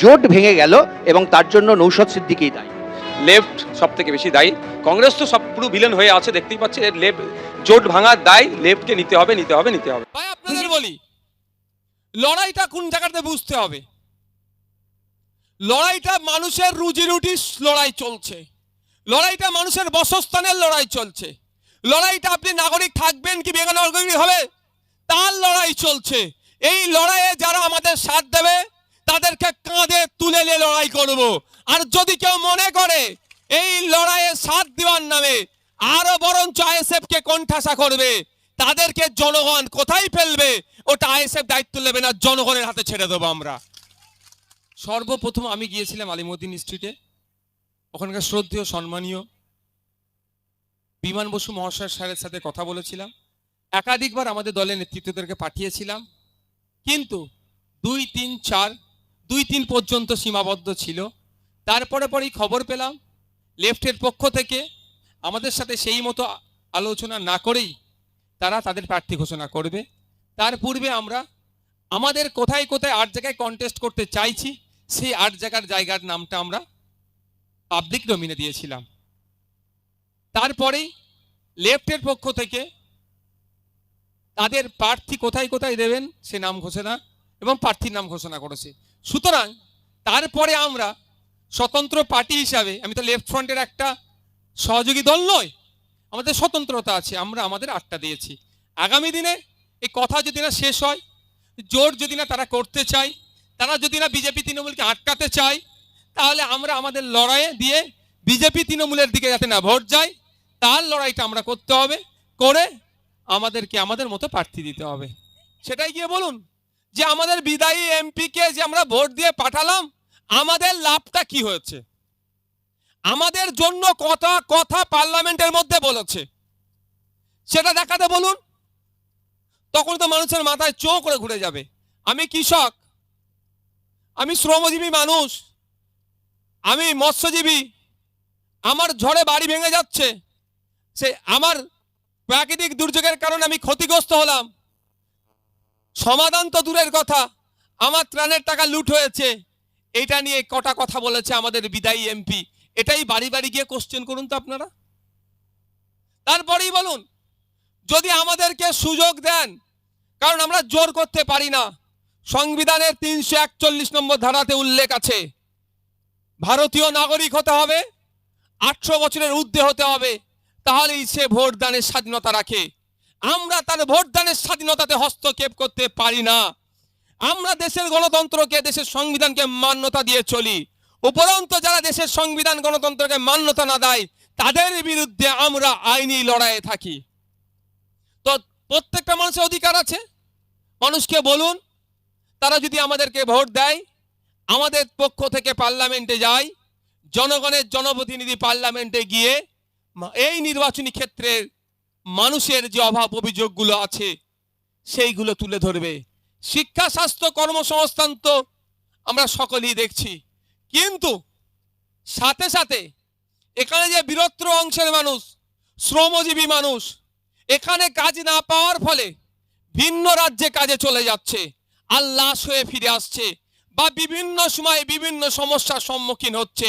জোট ভেঙে গেল এবং তার জন্য নৌশাদ সিদ্দিকীই দায়ী। লেফট সব থেকে বেশি দায়ী, কংগ্রেস তো সব পুরো ভিলেন হয়ে আছে দেখতেই পাচ্ছে। লেফট জোট ভাঙার দায় লেফটকে নিতে হবে, নিতে হবে, নিতে হবে। ভাই আপনাদের বলি, লড়াইটা কোন জায়গাতে বুঝতে হবে। লড়াইটা মানুষের রুজি রুটির লড়াই চলছে, লড়াইটা মানুষের বাসস্থানের লড়াই চলছে, লড়াইটা আপনি নাগরিক থাকবেন কি বেনাগরিক হবে তার লড়াই চলছে। এই লড়াইয়ে যারা আমাদের সাথ দেবে তাদেরকে কাঁধে তুলে নিয়ে লড়াই করব। আর যদি কেউ মনে করে এই লড়াইয়ে সাথ দেওয়ার নামে আরো বরঞ্চ আইএসএফ কে কোণঠাসা করবে, তাদেরকে জনগণ কোথায় ফেলবে ওটা আইএসএফ দায়িত্ব নেবে না, জনগণের হাতে ছেড়ে দেবো আমরা। সর্বপ্রথম আমি গিয়েছিলাম আলিমুদ্দিন স্ট্রিটে, ওখানকার শ্রদ্ধেয় সম্মানীয় বিমান বসু মহাশয় স্যারের সাথে কথা বলেছিলাম। একাধিকবার আমাদের দলের নেতৃত্বদেরকে পাঠিয়েছিলাম, কিন্তু 2-3 পর্যন্ত সীমাবদ্ধ ছিল। তারপরে পরেই খবর পেলাম লেফটের পক্ষ থেকে আমাদের সাথে সেই মতো আলোচনা না করেই তারা তাদের প্রার্থী ঘোষণা করবে। তার পূর্বে আমরা আমাদের কোথায় কোথায় 8 জায়গায় কন্টেস্ট করতে চাইছি সেই 8 জায়গার নামটা আমরা পাবলিক ডোমিনে দিয়েছিলাম। তারপরেই লেফটের পক্ষ থেকে তাদের প্রার্থী কোথায় কোথায় দেবেন সে নাম ঘোষণা এবং প্রার্থীর নাম ঘোষণা করেছে। সুতরাং তারপরে আমরা স্বতন্ত্র পার্টি হিসাবে, আমি তো লেফট ফ্রন্টের একটা সহযোগী দল নয়, আমাদের স্বতন্ত্রতা আছে, আমরা আমাদের 8টা দিয়েছি। আগামী দিনে এই কথা যদি না শেষ হয়, জোট যদি না তারা করতে চায়, তারা যদি না বিজেপি তৃণমূলকে আটকাতে চায়, তাহলে আমরা আমাদের লড়াইয়ে দিয়ে বিজেপি তৃণমূলের দিকে যাতে না ভোট যায় তার লড়াইটা আমরা করতে হবে, করে আমাদেরকে আমাদের মতো প্রার্থী দিতে হবে। সেটাই গিয়ে বলুন যে আমাদের বিদায়ী এমপিকে যে আমরা ভোট দিয়ে পাঠালাম আমাদের লাভটা কি হয়েছে, আমাদের জন্য কথা কথা পার্লামেন্টের মধ্যে বলেছে সেটা দেখাতে বলুন। তখন তো মানুষের মাথায় চোখ করে ঘুরে যাবে। আমি কৃষক, আমি শ্রমজীবী মানুষ, আমি মৎস্যজীবী, আমার ঝড়ে বাড়ি ভেঙে যাচ্ছে, সে আমার প্রাকৃতিক দুর্যোগের কারণে আমি ক্ষতিগ্রস্ত হলাম, সমাধান তো দূরের কথা, আমার ত্রাণের টাকা লুট হয়েছে, এটা নিয়ে কটা কথা বলেছে আমাদের বিদায়ী এমপি। এটাই বাড়ি বাড়ি গিয়ে কোশ্চেন করুন তো আপনারা। তারপরেই বলুন যদি আমাদেরকে সুযোগ দেন, কারণ আমরা জোর করতে পারি না। সংবিধানের 341 নম্বর ধারাতে উল্লেখ আছে ভারতীয় নাগরিক হতে হবে, 18 বছরের ঊর্ধ্বে হতে হবে, তাহলেই সে ভোটদানের স্বাধীনতা রাখে। আমরা তার ভোটদানের স্বাধীনতাতে হস্তক্ষেপ করতে পারি না। আমরা দেশের গণতন্ত্রকে, দেশের সংবিধানকে মান্যতা দিয়ে চলি। উপরন্তু যারা দেশের সংবিধান গণতন্ত্রকে মান্যতা না দেয় তাদের বিরুদ্ধে আমরা আইনি লড়াইয়ে থাকি। তো প্রত্যেকটা মানুষের অধিকার আছে, মানুষকে বলুন তারা যদি আমাদেরকে ভোট দেয়, আমাদের পক্ষ থেকে পার্লামেন্টে যায়, জনগণের জনপ্রতিনিধি পার্লামেন্টে গিয়ে এই নির্বাচনী ক্ষেত্রে মানুষের যে অভাব অভিযোগগুলো আছে সেইগুলো তুলে ধরবে। শিক্ষা, স্বাস্থ্য, কর্মসংস্থান তো আমরা সকলেই দেখছি, কিন্তু সাথে সাথে এখানে যে বৃহত্তর অংশের মানুষ, শ্রমজীবী মানুষ, এখানে কাজ না পাওয়ার ফলে ভিন্ন রাজ্যে কাজে চলে যাচ্ছে, আর লাশ হয়ে ফিরে আসছে, বা বিভিন্ন সময় বিভিন্ন সমস্যার সম্মুখীন হচ্ছে।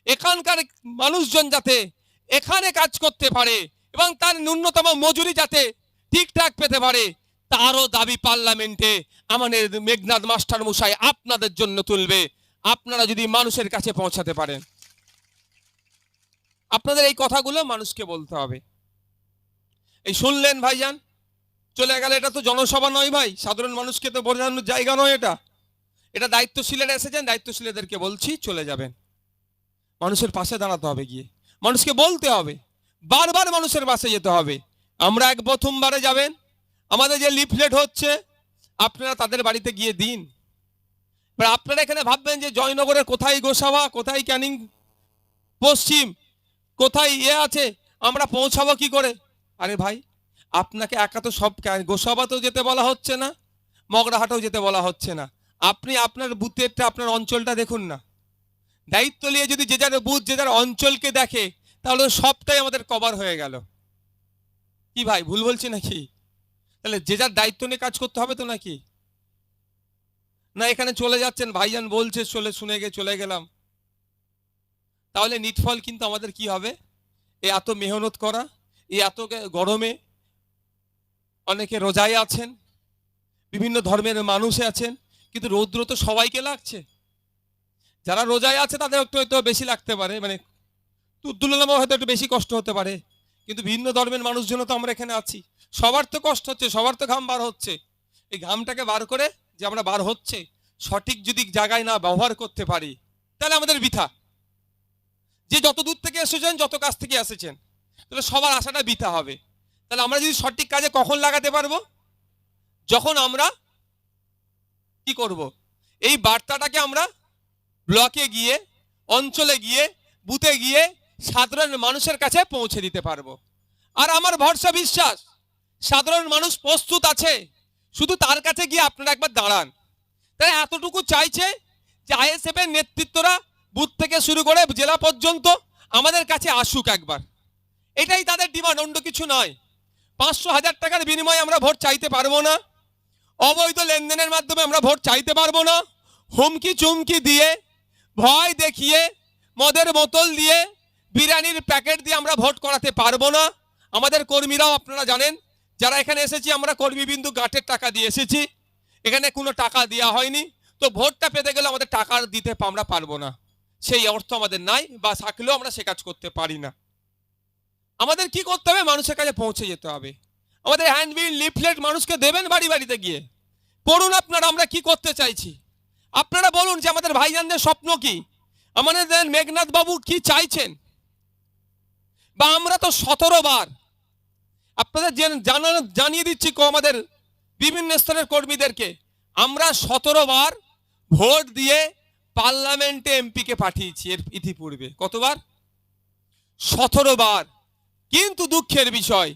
এখানকার মানুষজন যাতে এখানে কাজ করতে পারে এবং তার ন্যূনতম মজুরি যাতে ঠিকঠাক পেতে পারে তারও দাবি পার্লামেন্টে আমাদের মেঘনাদ মাস্টার মশাই আপনাদের জন্য তুলবে, আপনারা যদি মানুষের কাছে পৌঁছাতে পারেন। আপনাদের এই কথাগুলো মানুষকে বলতে হবে। এই শুনলেন ভাইজান, চলে গেল, এটা তো জনসভা নয় ভাই, সাধারণ মানুষকে তো বোঝানোর জায়গা নয়, এটা দায়িত্বশীলেরা এসেছেন, দায়িত্বশীলদেরকে বলছি চলে যাবেন। মানুষের পাশে দাঁড়াতে হবে, গিয়ে মানুষকে বলতে হবে, বারবার মানুষের পাশে যেতে হবে। আমরা এক প্রথমবারে যাবেন, আমাদের যে লিফলেট হচ্ছে আপনারা তাদের বাড়িতে গিয়ে দিন। আপনারা এখানে ভাববেন যে জয়নগরের কোথায় গোসাবা, কোথায় ক্যানিং পশ্চিম, কোথায় আছে, আমরা পৌঁছাবো কি করে? আরে ভাই, আপনাকে একা তো সব গোসাবাতেও যেতে বলা হচ্ছে না, মগরাহাটেও যেতে বলা হচ্ছে না। আপনি আপনার বুথেরটা, আপনার অঞ্চলটা দেখুন না। দায়িত্ব নিয়ে যদি যে যার বুথ, যে যার অঞ্চলকে দেখে, তাহলে সবটাই আমাদের কভার হয়ে গেল। কি ভাই, ভুল বলছি নাকি? তাহলে যে যার দায়িত্ব নিয়ে কাজ করতে হবে তো নাকি? না এখানে চলে যাচ্ছেন, ভাইজান বলছে শুনে চলে গেলাম, তাহলে নিটফল কিন্তু আমাদের কি হবে? এ এত মেহনত করা, এই এত গরমে অনেকে রোজায় আছেন, বিভিন্ন ধর্মের মানুষ আছেন, কিন্তু রৌদ্র তো সবাইকে লাগছে। যারা রোজায় আছে তাদের একটু হয়তো বেশি লাগতে পারে, মানে তুলনামূলক হয়তো একটু বেশি কষ্ট হতে পারে, কিন্তু ভিন্ন ধর্মের মানুষজন তো আমরা এখানে আছি, সবার তো কষ্ট হচ্ছে, সবার তো ঘাম বার হচ্ছে। এই ঘামটাকে বার করে যে আমরা বার হচ্ছে সঠিক যদি জায়গায় না ব্যবহার করতে পারি তাহলে আমাদের বৃথা। যে যত দূর থেকে এসেছেন, যত কাছ থেকে এসেছেন, তাহলে সবার আশাটা বৃথা হবে। তাহলে আমরা যদি সঠিক কাজে কখন লাগাতে পারবো? যখন আমরা কি করব, এই বার্তাটাকে আমরা ব্লকে গিয়ে, অঞ্চলে গিয়ে, বুথে গিয়ে সাধারণ মানুষের কাছে পৌঁছে দিতে পারবো। আর আমার ভরসা বিশ্বাস সাধারণ মানুষ প্রস্তুত আছে, শুধু তার কাছে গিয়ে আপনারা একবার দাঁড়ান। তাই এতটুকু চাইছে যে আইএসএফ এর নেতৃত্বরা বুথ থেকে শুরু করে জেলা পর্যন্ত আমাদের কাছে আসুক একবার, এটাই তাদের ডিমান্ড, অন্য কিছু নয়। 500,000 টাকার বিনিময়ে আমরা ভোট চাইতে পারবো না, অবৈধ লেনদেনের মাধ্যমে আমরা ভোট চাইতে পারবো না, হুমকি চুমকি দিয়ে, ভয় দেখিয়ে, মদের বোতল দিয়ে, বিরিয়ানির প্যাকেট দিয়ে আমরা ভোট করাতে পারবো না। আমাদের কর্মীরাও আপনারা জানেন, যারা এখানে এসেছি আমরা কর্মীবিন্দু গাঁটের টাকা দিয়ে এসেছি, এখানে কোনো টাকা দেওয়া হয়নি। তো ভোটটা পেতে গেলে আমাদের টাকা দিতে আমরা পারবো না, সেই অর্থ আমাদের নাই, বা থাকলেও আমরা সে কাজ করতে পারি না। আমাদের কি করতে হবে? মানুষের কাছে পৌঁছে যেতে হবে। আমাদের হ্যান্ডবিল, লিফলেট মানুষকে দেবেন, বাড়ি বাড়িতে গিয়ে পড়ুন আপনারা আমরা কি করতে চাইছি। আপনারা বলুন যে আমাদের ভাইজানদের স্বপ্ন কি, আমাদের মেঘনাথ বাবু কি চাইছেন। বা আমরা তো 17 বার আপনাদের জানিয়ে দিচ্ছি আমাদের বিভিন্ন স্তরের কর্মীদেরকে, আমরা 17 বার ভোট দিয়ে পার্লামেন্টে এমপিকে পাঠিয়েছি এর ইতিপূর্বে। কতবার? 17 বার। কিন্তু দুঃখের বিষয়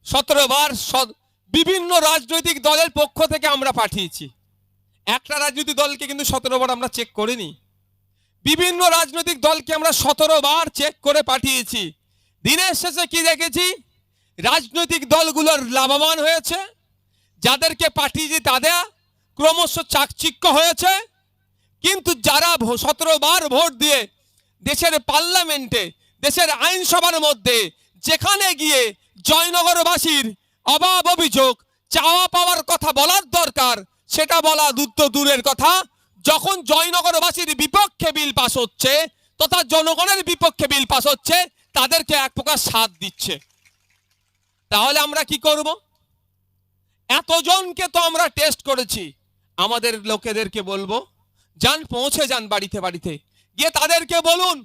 17 বার বিভিন্ন রাজনৈতিক দলের পক্ষ থেকে আমরা পাঠিয়েছি। একটা রাজনৈতিক দলকে কিন্তু 17 বার আমরা চেক করিনি, বিভিন্ন রাজনৈতিক দলকে আমরা 17 বার চেক করে পাঠিয়েছি। দিনের শেষে কি দেখেছি? রাজনৈতিক দলগুলোর লাভবান হয়েছে, যাদেরকে পাঠিয়েছি তাদের ক্রমশ চাকচিক্য হয়েছে। কিন্তু যারা 17 বার ভোট দিয়ে দেশের পার্লামেন্টে, দেশের আইনসভার মধ্যে যেখানে গিয়ে জয়নগরবাসীর অভাব অভিযোগ চাওয়া পাওয়ার কথা বলার দরকার, সেটা বলা দূরের কথা, যখন জয়নগরবাসীর বিপক্ষে বিল পাস হচ্ছে তথা জনগণের বিপক্ষে বিল পাস হচ্ছে, তাদেরকে এক প্রকার সাথ দিচ্ছে। তাহলে আমরা কি করব? এতজনকে তো আমরা টেস্ট করেছি, আমাদের লোকেদেরকে বলবো যান, পৌঁছে যান বাড়িতে বাড়িতে গিয়ে তাদেরকে বলুন,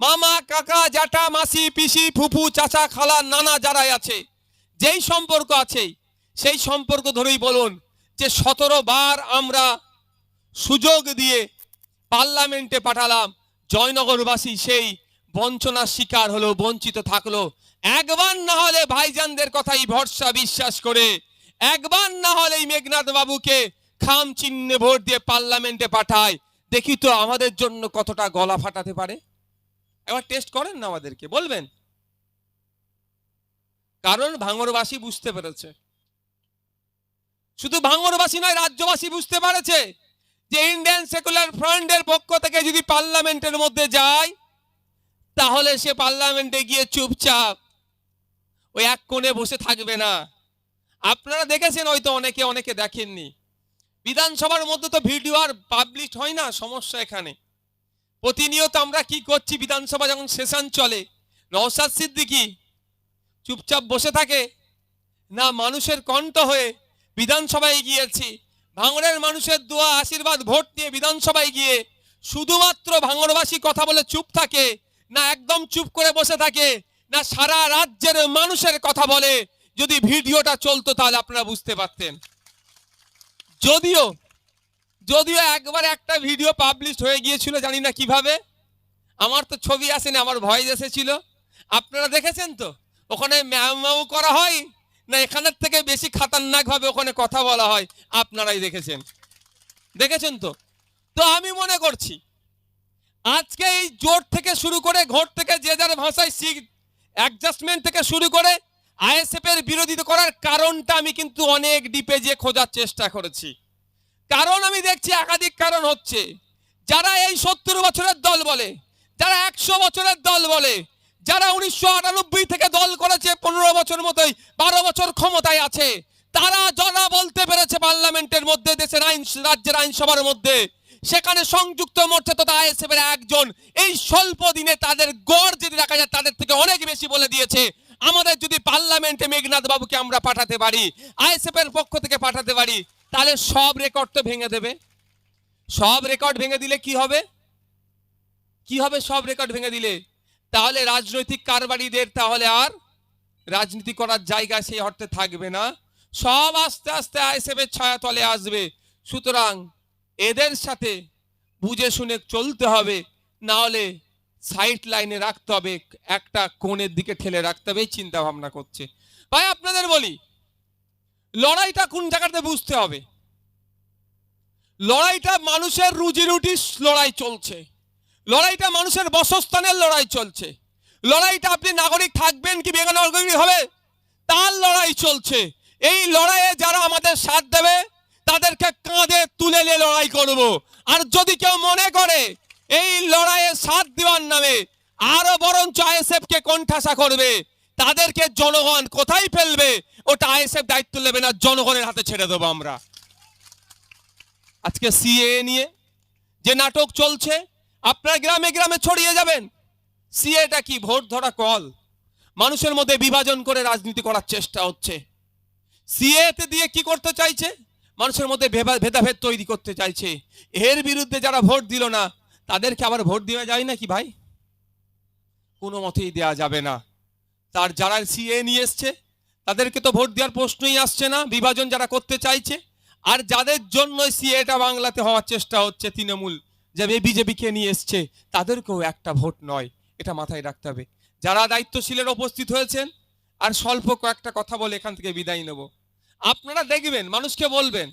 মামা, কাকা, জ্যাঠা, মাসি, পিসি, ফুফু, চাচা, খালা, নানা যারা আছে, যেই সম্পর্ক আছে সেই সম্পর্ক ধরেই বলুন যে 17 বার আমরা সুযোগ দিয়ে পার্লামেন্টে পাঠালাম, জয়নগরবাসী সেই বঞ্চনার শিকার হলো, বঞ্চিত থাকলো। একবার না হলে ভাইজানদের কথাই ভরসা বিশ্বাস করে, একবার না হলে মেঘনাথ বাবুকে খাম চিহ্নে ভোট দিয়ে পার্লামেন্টে পাঠায়, দেখি তো আমাদের জন্য কতটা গলা ফাটাতে পারে। একবার টেস্ট করেন না, আমাদেরকে বলবেন। কারণ ভাঙড়বাসী বুঝতে পেরেছে, শুধু ভাঙড়বাসী নয়, রাজ্যবাসী বুঝতে পারেছে যে ইন্ডিয়ান সেকুলার ফ্রন্টের পক্ষ থেকে যদি পার্লামেন্টের মধ্যে যায়, তাহলে সে পার্লামেন্টে গিয়ে চুপচাপ ওই এক কোণে বসে থাকবে না। আপনারা দেখেছেন হয়তো, অনেকে দেখেননি, বিধানসভার মধ্যে তো ভিডিও আর পাবলিশ হয় না। সমস্যা এখানে প্রতিনিয়ত আমরা কি করছি, বিধানসভা যখন সেশন চলে, নওশাদ সিদ্দিকী চুপচাপ বসে থাকে না, মানুষের কণ্ঠ হয়ে বিধানসভায় গিয়েছি, ভাঙড়ের মানুষের দোয়া আশীর্বাদ ভোট নিয়ে বিধানসভায় গিয়ে শুধুমাত্র ভাঙড়বাসী কথা বলে চুপ থাকে না, একদম চুপ করে বসে থাকে না, সারা রাজ্যের মানুষের কথা বলে। যদি ভিডিওটা চলতো তাহলে আপনারা বুঝতে পারতেন। যদিও একবার একটা ভিডিও পাবলিশ হয়ে গিয়েছিল, জানি না কিভাবে, আমার তো ছবি আসেনি, আমার ভয়েস এসেছিল। আপনারা দেখেছেন তো, ওখানে ম্যাও ম্যাও করা হয় না, এখানের থেকে বেশি খতরনাক ভাবে ওখানে কথা বলা হয়, আপনারাই দেখেছেন তো। তো আমি মনে করছি আজকে এই জোট থেকে শুরু করে, ঘোট থেকে যে যার ভাষায় অ্যাডজাস্টমেন্ট থেকে শুরু করে আইএসএফ এর বিরোধিতা করার কারণটা আমি কিন্তু অনেক ডিপে যে খোঁজার চেষ্টা করেছি। কারণ আমি দেখছি একাধিক কারণ হচ্ছে। যারা এই 70 বছরের দল বলে, যারা 100 বছরের দল বলে, যারা 1998 থেকে দল করেছে 15 বছর মতোই, 12 বছর ক্ষমতায় আছে, তারা যারা বলতে পেরেছে পার্লামেন্টের মধ্যে, দেশের রাজ্যের আইনসভার মধ্যে, সেখানে সংযুক্ত মোর্চা তথা আইএসএফ এর একজন এই স্বল্প দিনে তাদের গড় যদি দেখা যায় তাদের থেকে অনেক বেশি বলে দিয়েছে। আমাদের যদি পার্লামেন্টে মেঘনাথ বাবুকে আমরা পাঠাতে পারি, আইএসএফ এর পক্ষ থেকে পাঠাতে পারি, তাহলে সব রেকর্ড তো ভেঙে দেবে। সব রেকর্ড ভেঙে দিলে কি হবে? কি হবে সব রেকর্ড ভেঙে দিলে? তাহলে রাজনৈতিক কারবারিদের তাহলে আর রাজনীতি করার জায়গা সেই অর্থে থাকবে না, সব আস্তে আস্তে আইএসএফ এর ছায়া তলে আসবে। সুতরাং এদের সাথে বুঝে শুনে চলতে হবে, না হলে সাইড লাইনে রাখতে হবে, একটা কোণের দিকে ঠেলে রাখতে হবে, চিন্তা ভাবনা করছে। ভাই আপনাদের বলি, লড়াইটা কোন জায়গাতে বুঝতে হবে। লড়াইটা মানুষের রুজি রুটির লড়াই চলছে, লড়াইটা মানুষের বাসস্থানের লড়াই চলছে, লড়াইটা আপনি নাগরিক থাকবেন কি বেনাগরিক হবে তার লড়াই চলছে। এই লড়াইয়ে যারা আমাদের সাথ দেবে তাদেরকে কাঁধে তুলে নিয়ে লড়াই করব। আর যদি কেউ মনে করে এই লড়াইয়ে সাথ দেওয়ার নামে আরো বরঞ্চ আইএসএফ কে কোণঠাসা করবে, তাদেরকে জনগণ কোথায় ফেলবে ওটা আইএসএফ দায়িত্ব নেবে না, জনগণের হাতে ছেড়ে দেবো আমরা। আজকে সিএএ নিয়ে যে নাটক চলছে, আপনারা গ্রামে গ্রামে ছড়িয়ে যাবেন। সিএটা কি? ভোট ধরা কল। মানুষের মধ্যে বিভাজন করে রাজনীতি করার চেষ্টা হচ্ছে। সিএতে দিয়ে কি করতে চাইছে? মানুষের মধ্যে ভেদাভেদ তৈরি করতে চাইছে। এর বিরুদ্ধে যারা ভোট দিল না তাদেরকে আবার ভোট দেওয়া যায় নাকি ভাই? কোনো মতেই দেওয়া যাবে না। তার যারা সিএ নিয়ে এসছে তাদেরকে তো ভোট দেওয়ার প্রশ্নই আসছে না, বিভাজন যারা করতে চাইছে। আর যাদের জন্য সিএটা বাংলাতে হওয়ার চেষ্টা হচ্ছে, তৃণমূল যে বিজেপিকে নিয়ে এসছে, তাদেরকেও একটা ভোট নয়, এটা মাথায় রাখতে হবে। যারা দায়িত্বশীলের উপস্থিত হয়েছেন, আর স্বল্প কয়েকটা কথা বলে এখান থেকে বিদায় নেব। আপনারা দেখবেন, মানুষকে বলবেন